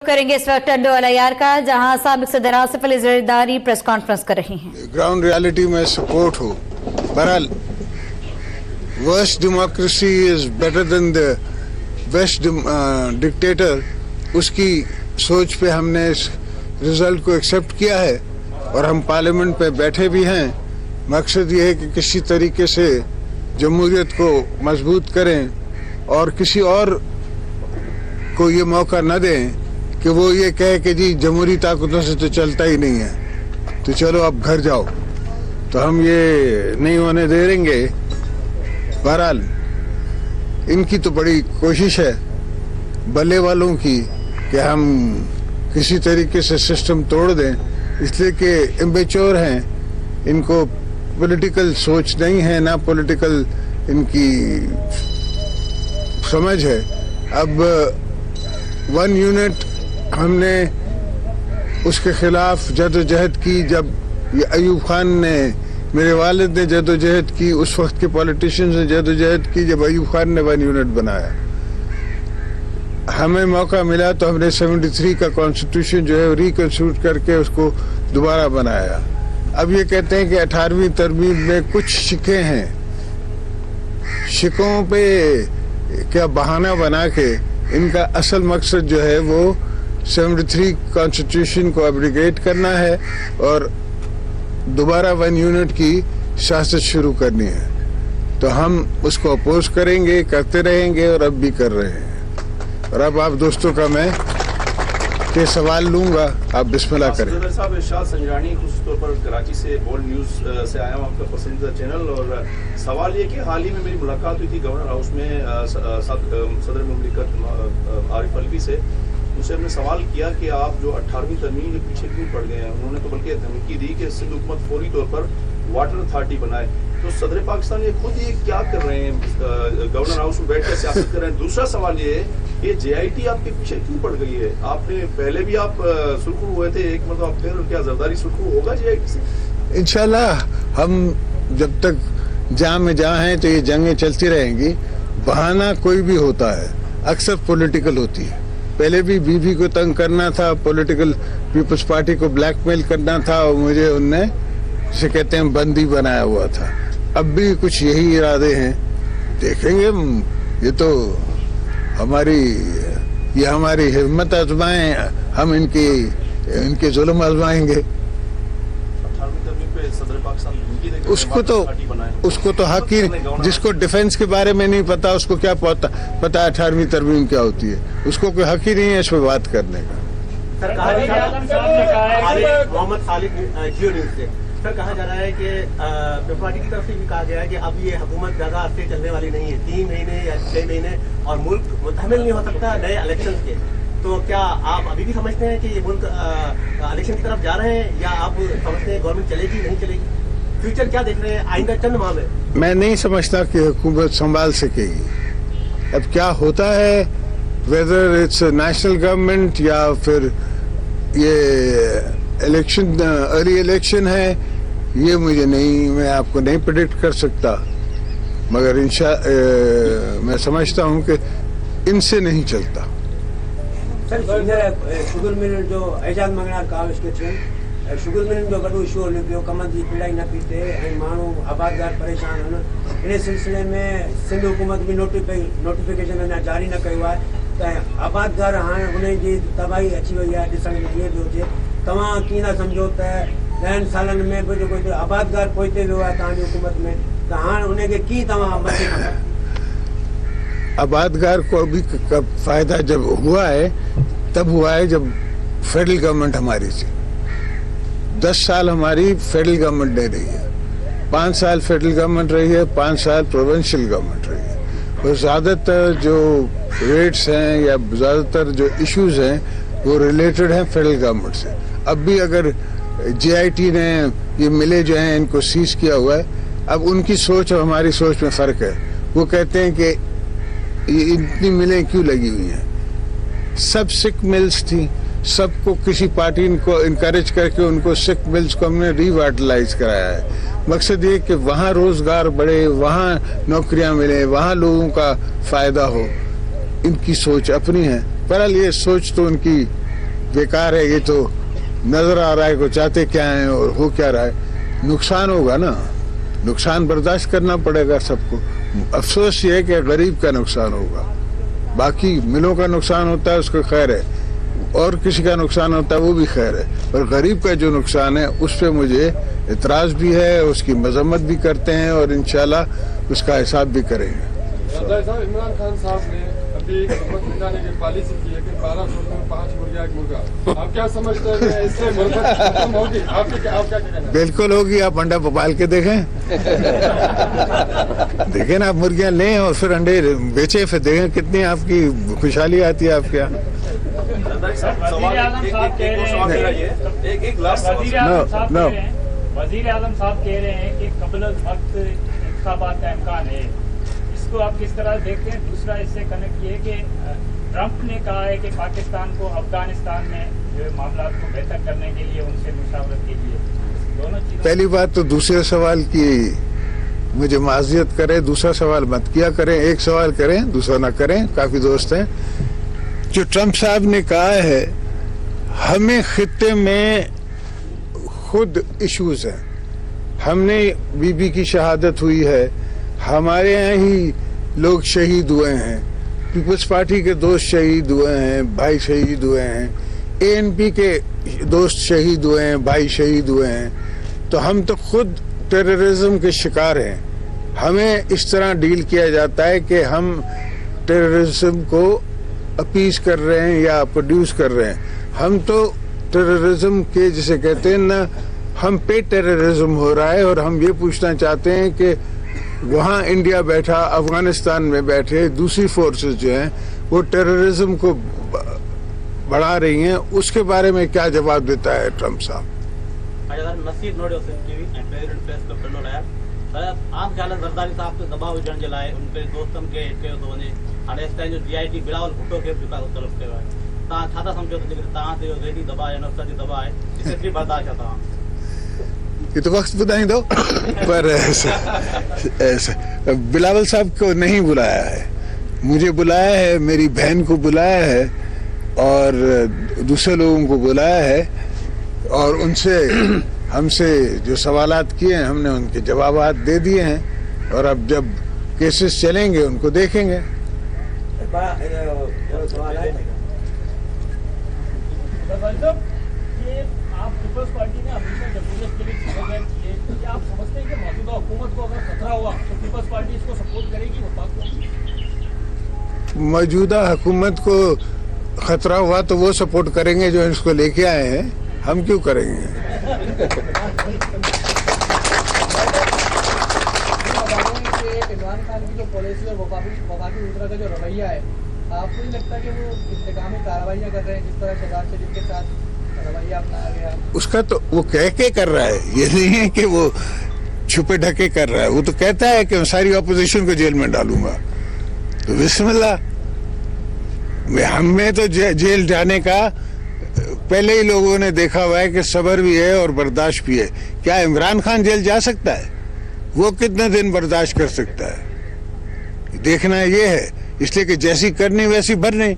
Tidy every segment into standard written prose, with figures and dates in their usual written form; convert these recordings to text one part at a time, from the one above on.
کریں گے اس وقت ٹنڈو العیار کا، جہاں سابق صدر آصف علی زرداری پریس کانفرنس کر رہے ہیں۔ گراؤنڈ ریالٹی میں سپورٹ ہو، بہرحال worst democracy is better than the best dictator, اس کی سوچ پہ ہم نے اس رزلٹ کو ایکسیپٹ کیا ہے اور ہم پارلیمنٹ پہ بیٹھے بھی ہیں۔ مقصد یہ ہے کہ کسی طریقے سے جمہوریت کو مضبوط کریں اور کسی اور کو یہ موقع نہ دیں کہ وہ یہ کہے کہ جی جمہوری طاقتوں سے تو چلتا ہی نہیں ہے، تو چلو اب گھر جاؤ، تو ہم یہ نہیں ہونے دیں گے۔ بہرحال ان کی تو بڑی کوشش ہے بلے والوں کی کہ ہم کسی طریقے سے سسٹم توڑ دیں، اس لیے کہ امبیچور ہیں، ان کو پولیٹیکل سوچ نہیں ہے، نہ پولیٹیکل ان کی سمجھ ہے۔ اب 1 یونٹ ہم نے اس کے خلاف جدوجہد کی، جب یہ ایوب خان نے، میرے والد نے جدوجہد کی، اس وقت کے پولیٹیشینز نے جدوجہد کی جب ایوب خان نے 1 یونٹ بنایا۔ ہمیں موقع ملا تو ہم نے 73 کا کانسٹیٹیوشن جو ہے ریکنسٹیٹیوٹ کر کے اس کو دوبارہ بنایا۔ اب یہ کہتے ہیں کہ 18ویں ترمیم میں کچھ شکیں ہیں، شکوں پہ کیا بہانہ بنا کے ان کا اصل مقصد جو ہے وہ 73 کانسٹیٹیوشن کو ایبریگیٹ کرنا ہے اور دوبارہ 1 یونٹ کی سیاست شروع کرنی ہے، تو ہم اس کو اپوز کریں گے، کرتے رہیں گے اور اب بھی کر رہے ہیں۔ اور اب آپ دوستوں کا میں کے سوال لوں گا، آپ بسم اللہ کریں۔ صدر صاحب، ارشاد سنجرانی خصوصی طور پر کراچی سے بولڈ نیوز سے آیا ہوں، آپ کا پسندیدہ چینل، اور سوال یہ کہ حال ہی میں میری ملاقات ہوئی تھی گورنر ہاؤس میں صدر مملکت عارف علوی سے۔ ان سے ہم نے سوال کیا کہ آپ جو 18ویں ترمیم کے پیچھے کیوں پڑ گئے ہیں؟ انہوں نے تو بلکہ دھمکی دی کہ سندھ حکومت فوری طور پر واٹر اتھارٹی بنائے۔ تو صدر پاکستان یہ خود یہ کیا کر رہے ہیں؟ گورنر ہاؤس میں بیٹھ کر سیاست کر رہے ہیں۔ دوسرا سوال یہ ہے کہ JIT آپ کے پیچھے کیوں پڑ گئی ہے؟ آپ نے پہلے بھی آپ سرخرو ہوئے تھے ایک مرتبہ، پھر کیا زرداری سرخرو ہوگا JIT سے؟ انشاءاللہ ہم جب تک جہاں میں جہاں ہیں تو یہ جنگیں چلتی رہیں گی۔ بہانہ کوئی بھی ہوتا ہے، اکثر پولیٹیکل ہوتی ہے۔ پہلے بھی BB کو تنگ کرنا تھا، پولیٹیکل پیپلز پارٹی کو بلیک میل کرنا تھا، اور مجھے ان نے جسے کہتے ہیں بندی بنایا ہوا تھا۔ اب بھی کچھ یہی ارادے ہیں، دیکھیں گے۔ یہ تو ہماری ہمت آزمائیں، ہم ان کے ظلم آزمائیں گے۔ 18ویں ترمیم پہ صدر پاکستان دھمکی دے کر اس کو تو حق ہی، جس کو ڈیفنس کے بارے میں نہیں پتا اس کو کیا پتا 18ویں ترمیم کیا ہوتی ہے؟ اس کو کوئی حق ہی نہیں ہے اس پہ بات کرنے کا۔ محمد خالد جیو نیوز سے سر، کہا جا رہا ہے کہ پیپلز پارٹی کی طرف سے بھی کہا گیا ہے کہ اب یہ حکومت زیادہ عرصے چلنے والی نہیں ہے، 3 مہینے یا 6 مہینے، اور ملک متحمل نہیں ہو سکتا نئے الیکشن کے۔ تو کیا آپ ابھی بھی سمجھتے ہیں کہ یہ ملک الیکشن کی طرف جا رہے ہیں، یا آپ سمجھتے ہیں گورنمنٹ چلے گی نہیں چلے گی؟ فیوچر کیا دیکھ رہے ہیں آئندہ چند ماہ میں؟ میں نہیں سمجھتا کہ حکومت سنبھال سکے گی۔ اب کیا ہوتا ہے، ویدر اٹس نیشنل گورنمنٹ یا پھر یہ الیکشن ارلی الیکشن ہے، یہ میں آپ کو نہیں پریڈکٹ کر سکتا، مگر میں سمجھتا ہوں کہ ان سے نہیں چلتا۔ شگر ملن جو اعجاز منگنا کاوش کے تھے، شگر ملن جو گڈو ایشو لگو، کمن کی پیڑائی نہ پی تے، مانو آبادگار پریشان ہیں۔ ان سلسلے میں سندھ حکومت بھی نوٹیفیکیشن جاری نہ کیو ہے، آبادگار ہاں ان کی تباہی اچھی وئی ہے، ڈسण میں یہ بھی ہوجے۔ تمام کی نہ سمجھو تے 10 سالن میں بھی جو آبادگار پہنچے ویو ہے تہاں حکومت میں، تو ہاں ان کے کی تمام آبادگار کو ابھی فائدہ جب ہوا ہے تب ہوا ہے جب فیڈرل گورنمنٹ ہماری تھی۔ 10 سال ہماری فیڈرل گورنمنٹ نہیں رہی ہے، 5 سال فیڈرل گورنمنٹ رہی ہے، 5 سال پروونشل گورنمنٹ رہی ہے، اور زیادہ تر جو ریٹس ہیں یا زیادہ تر جو ایشوز ہیں وہ ریلیٹڈ ہیں فیڈرل گورنمنٹ سے۔ اب بھی اگر JIT نے یہ ملے جو ہیں ان کو سیز کیا ہوا ہے، اب ان کی سوچ اور ہماری سوچ میں فرق ہے۔ وہ کہتے ہیں کہ یہ اتنی ملیں کیوں لگی ہوئی ہیں؟ سب سکھ ملز تھیں، سب کو کسی پارٹی کو انکریج کر کے ان کو سکھ ملز کو ہم نے ریوائٹلائز کرایا ہے۔ مقصد یہ کہ وہاں روزگار بڑھے، وہاں نوکریاں ملیں، وہاں لوگوں کا فائدہ ہو۔ ان کی سوچ اپنی ہے، بہرحال یہ سوچ تو ان کی बेकार है, ये तो नजर आ रहा है को चाहते क्या है और हो क्या रहा है। नुकसान होगा ना, नुकसान बर्दाश्त करना पड़ेगा सबको। अफसोस ये है कि गरीब का नुकसान होगा, बाकी मिलों का नुकसान होता है उसको खैर है, और किसी का नुकसान होता है वो भी खैर है, पर गरीब का जो नुकसान है उस पर मुझे इतराज भी है, उसकी मजम्मत भी करते हैं और इंशाल्लाह उसका हिसाब भी करेंगे। सरदार साहब, इमरान खान साहब ने अभी मुर्गा बनाने की पॉलिसी की है कि 1200 में 5 मुर्गा 1 मुर्गा, आप क्या समझते हैं कि इससे मुर्गा खत्म होगी? आप क्या कहना है? बिल्कुल होगी, आप अंडा पाल के देखें देखें ना, आप मुर्गियां लें और फिर अंडे बेचे, फिर देखें कितनी आपकी खुशहाली आती है आपके यहाँ। वजीर आजम साहब कह रहे हैं कि कबल वक्त इंतखाबात का इम्कान है, इसको आप किस तरह देखते हैं? दूसरा इससे कनेक्ट ये कि ट्रंप ने कहा है कि पाकिस्तान को अफगानिस्तान में जो मामला को बेहतर करने के लिए उनसे मुशावरत के लिए, दोनों चीज़ों। पहली बात तो दूसरे सवाल की मुझे माजियत करें, दूसरा सवाल मत किया करें, एक सवाल करें दूसरा ना करें, काफी दोस्त हैं। जो ट्रंप साहब ने कहा है, हमें खित्ते में खुद इश्यूज हैं, हमने बीबी की शहादत हुई है, हमारे यहाँ ही लोग शहीद हुए हैं, पीपल्स पार्टी के दोस्त शहीद हुए हैं, भाई शहीद हुए हैं, एएनपी के दोस्त शहीद हुए हैं, भाई शहीद हुए हैं, तो हम तो खुद टेररिज्म के शिकार हैं। हमें इस तरह डील किया जाता है कि हम टेररिज्म को अपीज कर रहे हैं या प्रोड्यूस कर रहे हैं। हम तो टेररिज्म के जिसे कहते हैं ना, हम पे टेररिज्म हो रहा है, और हम ये पूछना चाहते हैं कि वहाँ इंडिया बैठा, अफगानिस्तान में बैठे दूसरी फोर्सेस जो हैं वो टेररिज्म को बढ़ा रही हैं, उसके बारे में क्या जवाब देता है ट्रंप साहब? नसीब नोडियो टीवी ऐं प्रेसिडेंट प्रेस क्लब पिंडो रहिया आम ख़्याल ज़रदारी साहब ते दबाव विझण जे लाइ उनके दोस्तनि खे हिट कयो थो वञे। हाणे इस टाइम जो DIG बिलावल भुट्टो खे बि तलब कयो आहे, तव्हां छा था सम्झो त जेकॾहिं तव्हां ते इहो ज़हनी दबाव या नफ़्स जी दबाव आहे, केतिरी बर्दाश्त आहे तव्हां? ये तो वक्त बताई दो पर बिलावल साहब को नहीं बुलाया है, मुझे बुलाया है, मेरी बहन को बुलाया है और दूसरे लोगों को बुलाया है, और उनसे हमसे जो सवालात किए हैं हमने उनके जवाबात दे दिए हैं, और अब जब केसेस चलेंगे उनको देखेंगे। आप पीपल्स पार्टी ने हमेशा जमहूरियत के लिए खड़े किए, क्या आप समझते हैं कि मौजूदा हुकूमत को अगर खतरा हुआ तो पीपल्स पार्टी इसको सपोर्ट करेगी? मौजूदा हुकूमत को खतरा हुआ तो वो सपोर्ट करेंगे जो इसको लेके आए हैं, हम क्यों करेंगे? इमरान खान की जो पॉलिसी और वफाकी दूसरा का जो रवैया है, आपको नहीं लगता कि वो इंतकामी कार्रवाइयाँ कर रहे हैं जिस तरह शहबाज शरीफ के साथ रवैया अपनाया गया? उसका तो वो कह के कर रहा है, ये नहीं है कि वो छुपे ढके कर रहा है, वो तो कहता है कि मैं सारी ऑपोजिशन को जेल में डालूंगा, तो बिस्मिल्लाह। हमें तो जेल जाने का पहले ही लोगों ने देखा हुआ है कि सब्र भी है और बर्दाश्त भी है। क्या इमरान खान जेल जा सकता है? वो कितने दिन बर्दाश्त कर सकता है? देखना ये है, इसलिए कि जैसी करनी वैसी भरनी।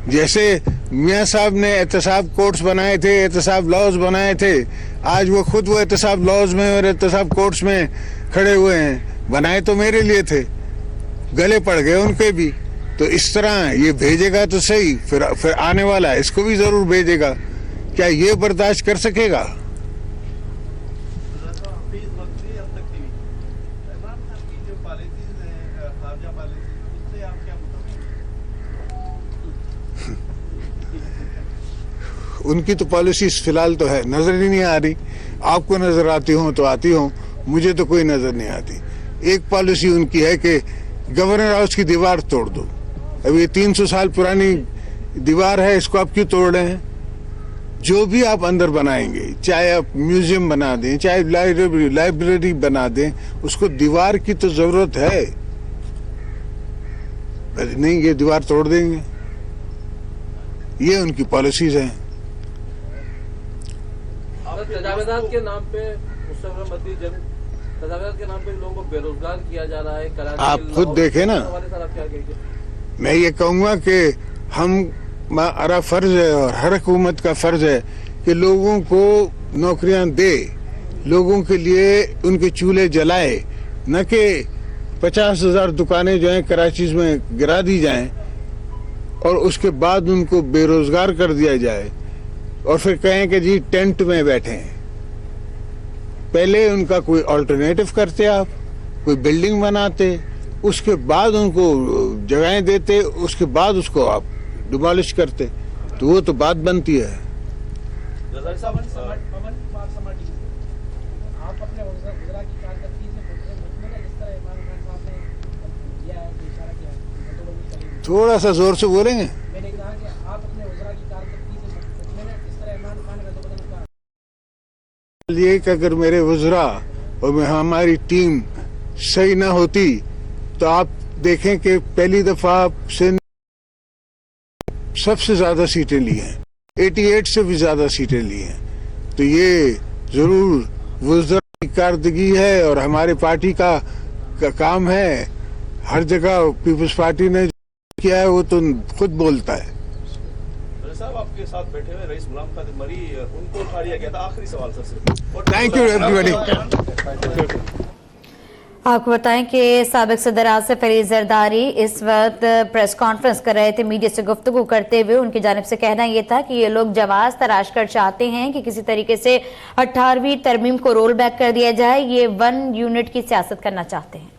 जैसे मियाँ साहब ने एहतसाब कोर्ट्स बनाए थे, एहतसाब लॉज बनाए थे, आज वो खुद वो एहतसाब लॉज में और एहतसाब कोर्ट्स में खड़े हुए हैं। बनाए तो मेरे लिए थे, गले पड़ गए उनके भी। तो इस तरह ये भेजेगा तो सही, फिर आने वाला है इसको भी जरूर भेजेगा। क्या ये बर्दाश्त कर सकेगा? उनकी तो पॉलिसीज फिलहाल तो है, नजर ही नहीं आ रही। आपको नजर आती हो तो आती हो, मुझे तो कोई नजर नहीं आती। एक पॉलिसी उनकी है कि गवर्नर हाउस की दीवार तोड़ दो। अब ये 300 साल पुरानी दीवार है, इसको आप क्यों तोड़ रहे हैं? जो भी आप अंदर बनाएंगे, चाहे आप म्यूजियम बना दें, चाहे लाइब्रेरी बना दें, उसको दीवार की तो जरूरत है। नहीं, ये दीवार तोड़ देंगे, ये उनकी पॉलिसीज हैं। तजावजात के नाम पे तजावजात के नाम पे लोगों को बेरोजगार किया जा रहा है। आप खुद देखें ना। मैं ये कहूँगा कि हम हमारा फर्ज है और हर हुकूमत का फर्ज है कि लोगों को नौकरियां दे, लोगों के लिए उनके चूल्हे जलाए, न कि 50,000 दुकानें जो हैं कराची में गिरा दी जाएं और उसके बाद उनको बेरोजगार कर दिया जाए और फिर कहें कि जी टेंट में बैठे हैं। पहले उनका कोई अल्टरनेटिव करते, आप कोई बिल्डिंग बनाते, उसके बाद उनको जगहें देते, उसके बाद उसको आप डिमोलिश करते, तो वो तो बात बनती है। जरदारी साहब, पवन कुमार समाटी से आप अपने वज़रा की कारकर्दगी से मुतमईन हैं, जिस तरह इमरान खान साहब ने किया है, इशारा किया है, थोड़ा सा जोर से बोलेंगे। मैंने कहा कि आप अपने वज़रा की कारकर्दगी से मुतमईन हैं, जिस तरह इमरान खान ने रद्द बदल का ये कि अगर मेरे वज़रा और हमारी टीम सही ना होती तो आप देखें कि पहली दफा सिंध सबसे ज्यादा सीटें ली हैं, 88 से भी ज्यादा सीटें ली हैं। तो ये जरूर वज़रा की कारकर्दगी है और हमारे पार्टी का काम है। हर जगह पीपल्स पार्टी ने किया है वो तो खुद बोलता है। साहब, आपके साथ बैठे हुए रईस गुलाम कादिर मरी, उनको उठा लिया गया था। आखिरी सवाल सर। Thank you everybody. आपको बताएं कि साबिक सदर आसिफ अली जरदारी इस वक्त प्रेस कॉन्फ्रेंस कर रहे थे। मीडिया से गुफ्तगू करते हुए उनकी जानिब से कहना यह था कि ये लोग जवाज तराश कर चाहते हैं कि किसी तरीके से 18वीं तरमीम को रोल बैक कर दिया जाए। ये 1 यूनिट की सियासत करना चाहते हैं।